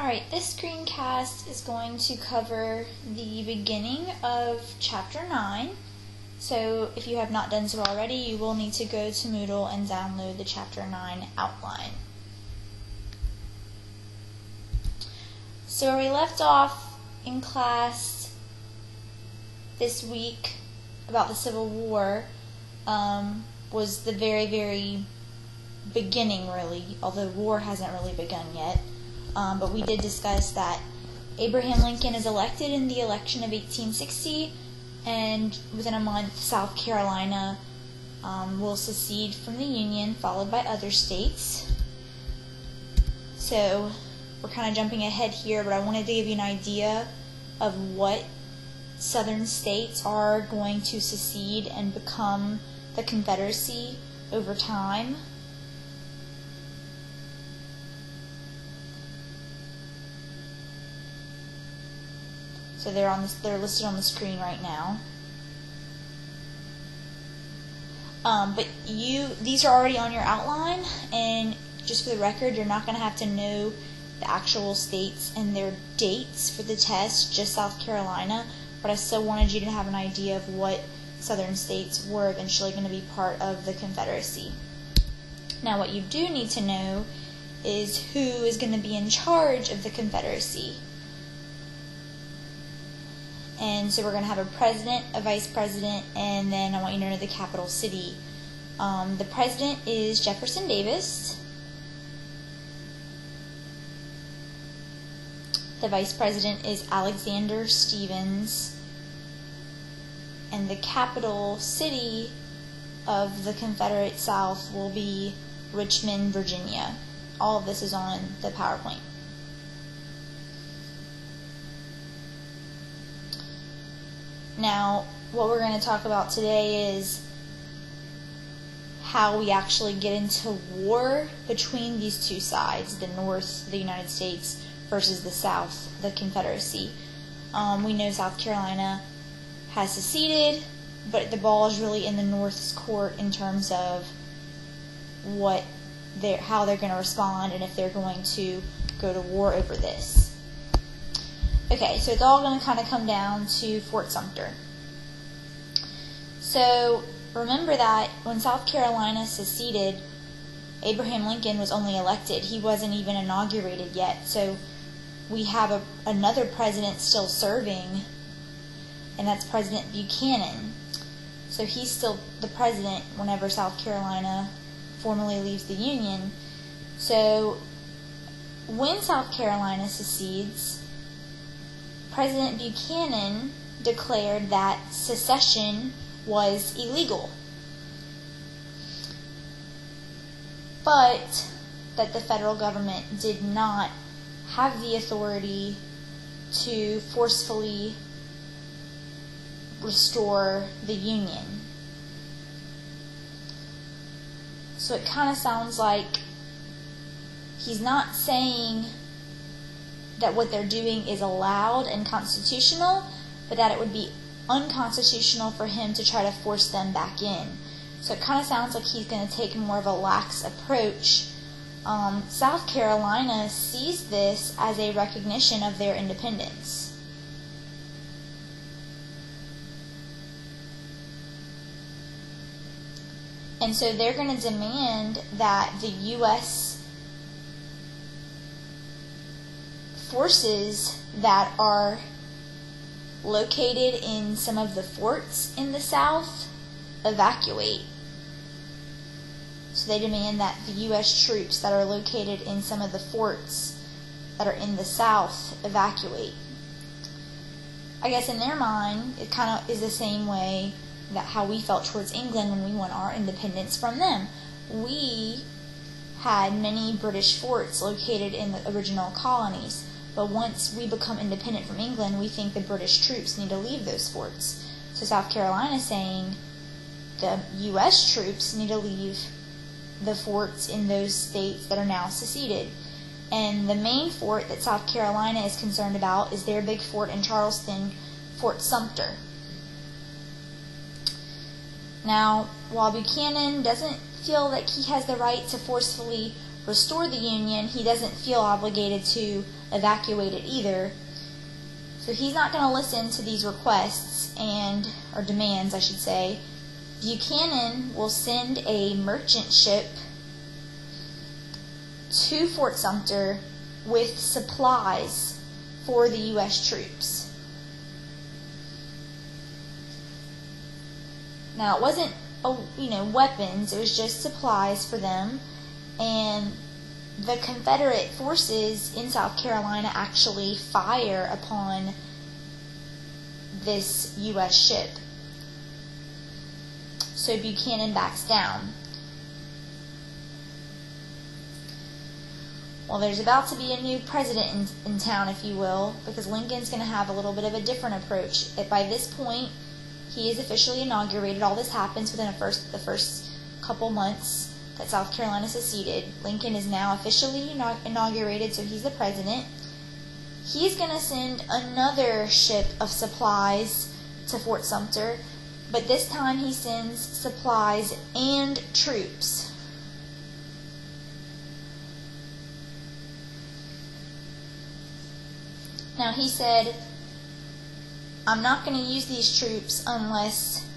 Alright, this screencast is going to cover the beginning of Chapter 9. So if you have not done so already, you will need to go to Moodle and download the Chapter 9 outline. So where we left off in class this week about the Civil War was the very beginning, really, although war hasn't really begun yet. But we did discuss that Abraham Lincoln is elected in the election of 1860, and within a month, South Carolina will secede from the Union, followed by other states. So we're kind of jumping ahead here, but I wanted to give you an idea of what southern states are going to secede and become the Confederacy over time. So they're listed on the screen right now. But these are already on your outline, and just for the record, you're not going to have to know the actual states and their dates for the test, just South Carolina, but I still wanted you to have an idea of what southern states were eventually going to be part of the Confederacy. Now, what you do need to know is who is going to be in charge of the Confederacy. And so we're going to have a president, a vice president, and then I want you to know the capital city. The president is Jefferson Davis. The vice president is Alexander Stephens. And the capital city of the Confederate South will be Richmond, Virginia. All of this is on the PowerPoint. Now, what we're going to talk about today is how we actually get into war between these two sides, the North, the United States, versus the South, the Confederacy. We know South Carolina has seceded, but the ball is really in the North's court in terms of how they're going to respond and if they're going to go to war over this. Okay, so it's all going to kind of come down to Fort Sumter. So remember that when South Carolina seceded, Abraham Lincoln was only elected. He wasn't even inaugurated yet. So we have another president still serving, and that's President Buchanan. So he's still the president whenever South Carolina formally leaves the Union. So when South Carolina secedes, President Buchanan declared that secession was illegal, but that the federal government did not have the authority to forcefully restore the Union. So it kind of sounds like he's not saying that what they're doing is allowed and constitutional, but that it would be unconstitutional for him to try to force them back in. So it kind of sounds like he's going to take more of a lax approach. South Carolina sees this as a recognition of their independence. And so they're going to demand that the U.S. forces that are located in some of the forts in the South evacuate. So they demand that the U.S. troops that are located in some of the forts that are in the South evacuate. I guess in their mind, it kind of is the same way that how we felt towards England when we won our independence from them. We had many British forts located in the original colonies. But once we become independent from England, we think the British troops need to leave those forts. So South Carolina is saying the U.S. troops need to leave the forts in those states that are now seceded. And the main fort that South Carolina is concerned about is their big fort in Charleston, Fort Sumter. Now, while Buchanan doesn't feel that he has the right to forcefully restore the Union, he doesn't feel obligated to evacuate it either. So he's not going to listen to these requests or demands, I should say. Buchanan will send a merchant ship to Fort Sumter with supplies for the U.S. troops. Now, it wasn't, weapons. It was just supplies for them. And the Confederate forces in South Carolina actually fire upon this U.S. ship. So Buchanan backs down. Well, there's about to be a new president in town, if you will, because Lincoln's going to have a little bit of a different approach. By this point, he is officially inaugurated. All this happens within the first couple months that South Carolina seceded. Lincoln is now officially inaugurated, so he's the president. He's going to send another ship of supplies to Fort Sumter, but this time he sends supplies and troops. Now, he said, I'm not going to use these troops unless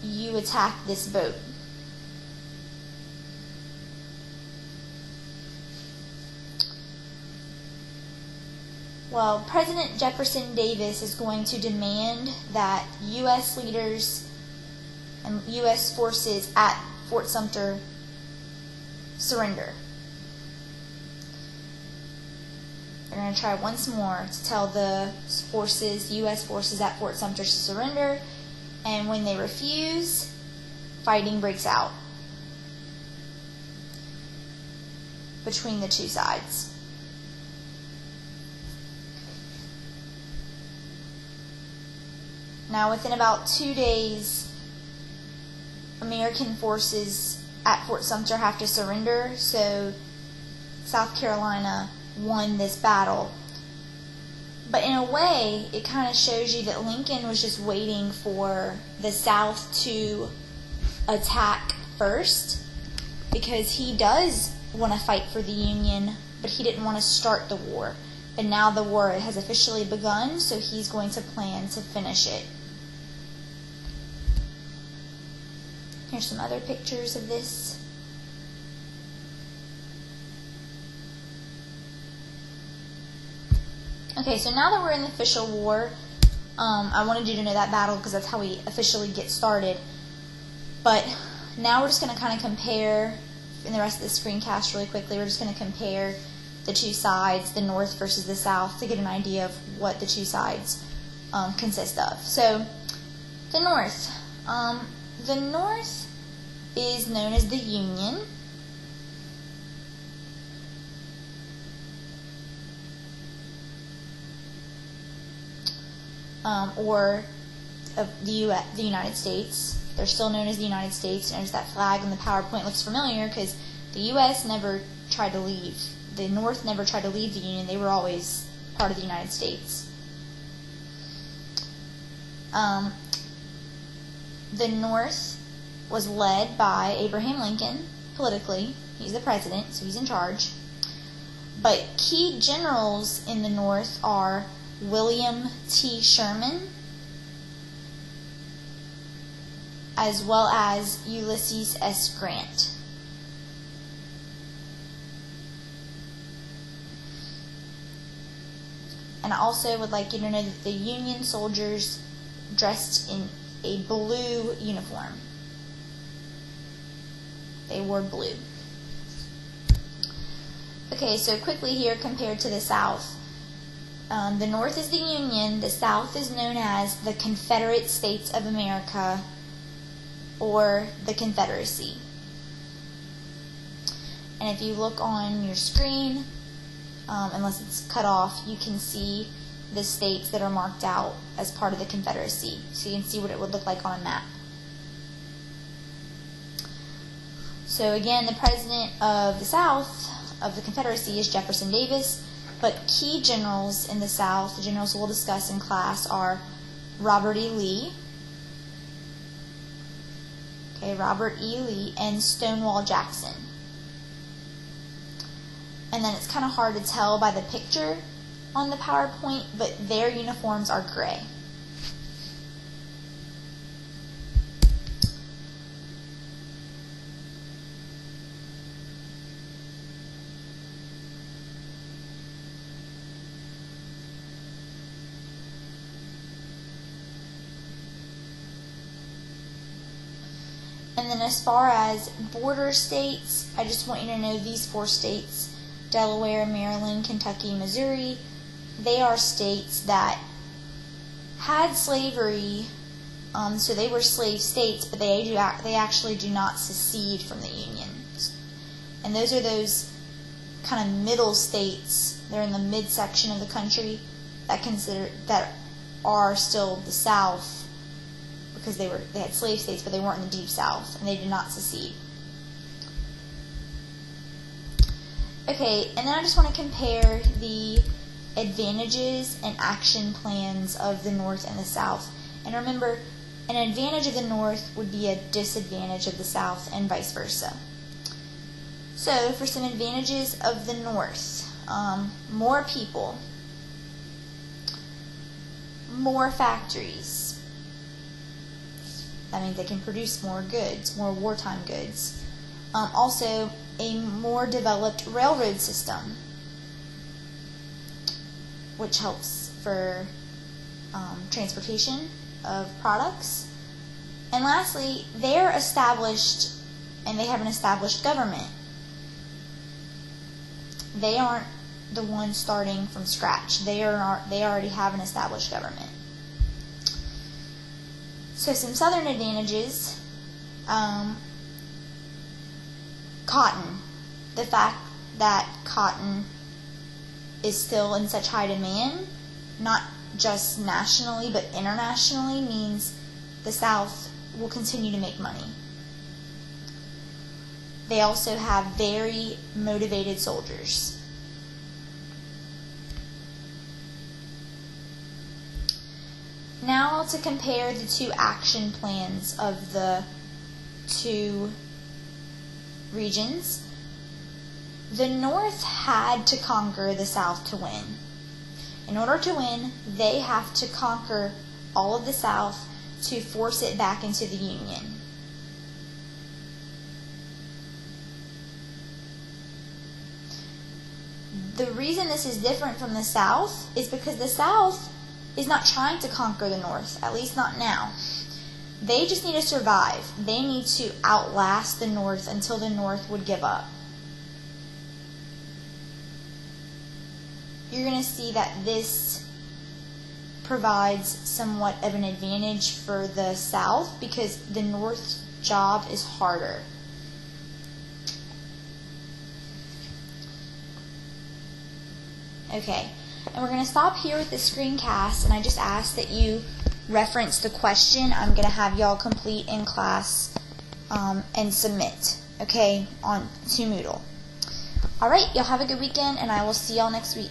you attack this boat. Well, President Jefferson Davis is going to demand that U.S. leaders and U.S. forces at Fort Sumter surrender. They're going to try once more to tell the U.S. forces at Fort Sumter to surrender, and when they refuse, fighting breaks out between the two sides. Now, within about 2 days, American forces at Fort Sumter have to surrender, so South Carolina won this battle. But in a way, it kind of shows you that Lincoln was just waiting for the South to attack first, because he does want to fight for the Union, but he didn't want to start the war. But now the war has officially begun, so he's going to plan to finish it. Here's some other pictures of this. Okay, so now that we're in the official war, I wanted you to know that battle because that's how we officially get started. But now we're just going to kind of compare, in the rest of the screencast really quickly, we're just going to compare the two sides, the North versus the South, to get an idea of what the two sides consist of. So, the North. The North is known as the Union. Or of the United States. They're still known as the United States. There's that flag on the PowerPoint looks familiar because the U.S. never tried to leave. The North never tried to leave the Union. They were always part of the United States. The North was led by Abraham Lincoln politically. He's the president, so he's in charge. But key generals in the North are William T. Sherman, as well as Ulysses S. Grant. And I also would like you to know that the Union soldiers dressed in a blue uniform. They wore blue. Okay, so quickly here compared to the South. The North is the Union. The South is known as the Confederate States of America, or the Confederacy. And if you look on your screen, unless it's cut off, you can see the states that are marked out as part of the Confederacy. So you can see what it would look like on a map. So again, the president of the South, of the Confederacy, is Jefferson Davis. But key generals in the South, the generals we'll discuss in class, are Robert E. Lee, and Stonewall Jackson. and then it's kind of hard to tell by the picture on the PowerPoint, but their uniforms are gray. And then as far as border states, I just want you to know these 4 states, Delaware, Maryland, Kentucky, Missouri, they are states that had slavery, so they were slave states, but they actually do not secede from the Union. And those are those kind of middle states, they're in the midsection of the country, that are still the South, because they had slave states, but they weren't in the Deep South, and they did not secede. Okay, and then I just want to compare the advantages and action plans of the North and the South. And remember, an advantage of the North would be a disadvantage of the South, and vice versa. So, for some advantages of the North, more people, more factories. That means they can produce more goods, more wartime goods. Also, a more developed railroad system, which helps for transportation of products. And lastly, they're established, and they have an established government. They aren't the ones starting from scratch. They already have an established government. So some Southern advantages, cotton. The fact that cotton is still in such high demand, not just nationally but internationally, means the South will continue to make money. They also have very motivated soldiers. Now to compare the 2 action plans of the 2 regions. The North had to conquer the South to win. In order to win, they have to conquer all of the South to force it back into the Union. The reason this is different from the South is because the South is not trying to conquer the North, at least not now. They just need to survive. They need to outlast the North until the North would give up. You're going to see that this provides somewhat of an advantage for the South because the North's job is harder. Okay, and we're going to stop here with the screencast, and I just ask that you reference the question I'm going to have y'all complete in class and submit, okay, to Moodle. Alright, y'all have a good weekend, and I will see y'all next week.